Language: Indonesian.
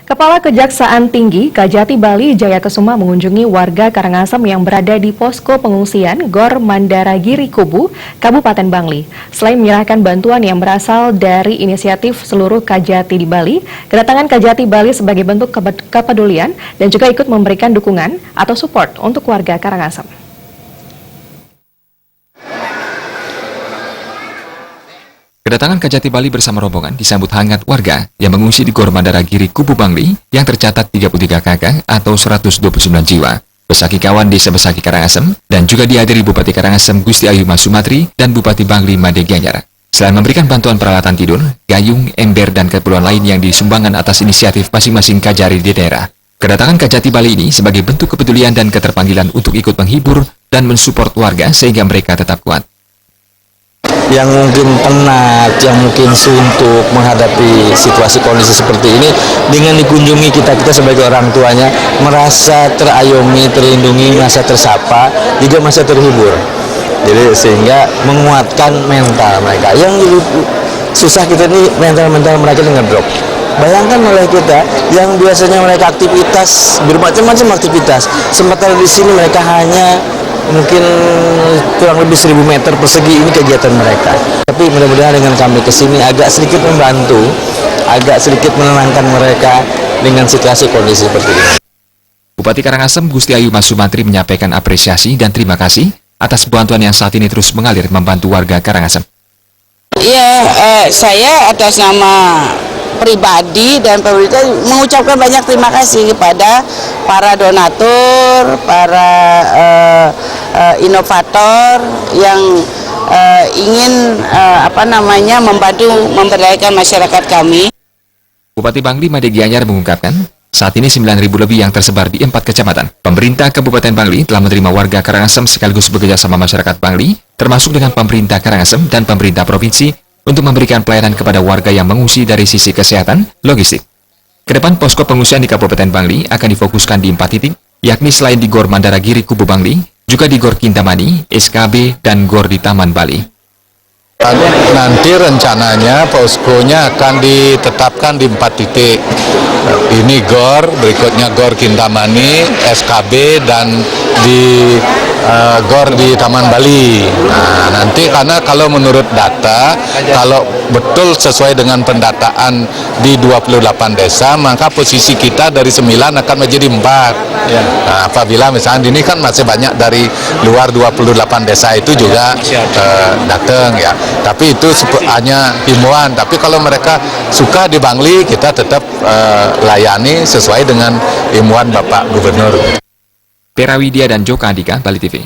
Kepala Kejaksaan Tinggi Kajati Bali Jaya Kesuma mengunjungi warga Karangasem yang berada di posko pengungsian Gor Mandaragiri Kubu, Kabupaten Bangli. Selain menyerahkan bantuan yang berasal dari inisiatif seluruh Kajati di Bali, kedatangan Kajati Bali sebagai bentuk kepedulian dan juga ikut memberikan dukungan atau support untuk warga Karangasem. Kedatangan Kajati Bali bersama rombongan disambut hangat warga yang mengungsi di Gor Mandaragiri Kubu Bangli yang tercatat 33 kakak atau 129 jiwa. Besaki kawan Desa Besaki Karangasem dan juga dihadiri Bupati Karangasem Gusti Ayu Mas Sumatri dan Bupati Bangli Made Gianyar. Selain memberikan bantuan peralatan tidur, gayung, ember, dan keperluan lain yang disumbangkan atas inisiatif masing-masing Kajari di daerah. Kedatangan Kajati Bali ini sebagai bentuk kepedulian dan keterpanggilan untuk ikut menghibur dan mensupport warga sehingga mereka tetap kuat. Yang mungkin penat, yang mungkin suntuk menghadapi situasi kondisi seperti ini, dengan dikunjungi kita sebagai orang tuanya merasa terayomi, terlindungi, merasa tersapa, juga merasa terhibur. Jadi sehingga menguatkan mental mereka. Yang susah kita ini mental mereka ini ngedrop. Bayangkan oleh kita yang biasanya mereka aktivitas bermacam-macam aktivitas, sementara di sini mereka hanya mungkin kurang lebih 1000 meter persegi ini kegiatan mereka. Tapi mudah-mudahan dengan kami kesini agak sedikit membantu, agak sedikit menenangkan mereka dengan situasi kondisi seperti ini. Bupati Karangasem Gusti Ayu Mas Sumatri menyampaikan apresiasi dan terima kasih atas bantuan yang saat ini terus mengalir membantu warga Karangasem. Ya, saya atas nama pribadi dan pemerintah mengucapkan banyak terima kasih kepada para donatur, para inovator yang ingin membantu memberdayakan masyarakat kami. Bupati Bangli Made Gianyar mengungkapkan, saat ini 9.000 lebih yang tersebar di 4 kecamatan. Pemerintah Kabupaten Bangli telah menerima warga Karangasem sekaligus bekerja sama masyarakat Bangli, termasuk dengan pemerintah Karangasem dan pemerintah provinsi, untuk memberikan pelayanan kepada warga yang mengungsi dari sisi kesehatan, logistik. Kedepan posko pengungsian di Kabupaten Bangli akan difokuskan di 4 titik, yakni selain di Gor Mandaragiri Kubu Bangli, juga di Gor Kintamani, SKB, dan Gor di Taman Bali. Nanti rencananya poskonya akan ditetapkan di 4 titik. Ini Gor, berikutnya Gor Kintamani, SKB, dan di Gor di Taman Bali. Nah, nanti karena kalau menurut data, kalau betul sesuai dengan pendataan di 28 desa, maka posisi kita dari 9 akan menjadi 4. Nah, apabila misalnya ini kan masih banyak dari luar 28 desa itu juga datang ya. Tapi itu hanya himbauan. Tapi kalau mereka suka di Bangli, kita tetap layani sesuai dengan himbauan Bapak Gubernur. Tera Widya dan Joko Andika, Bali TV.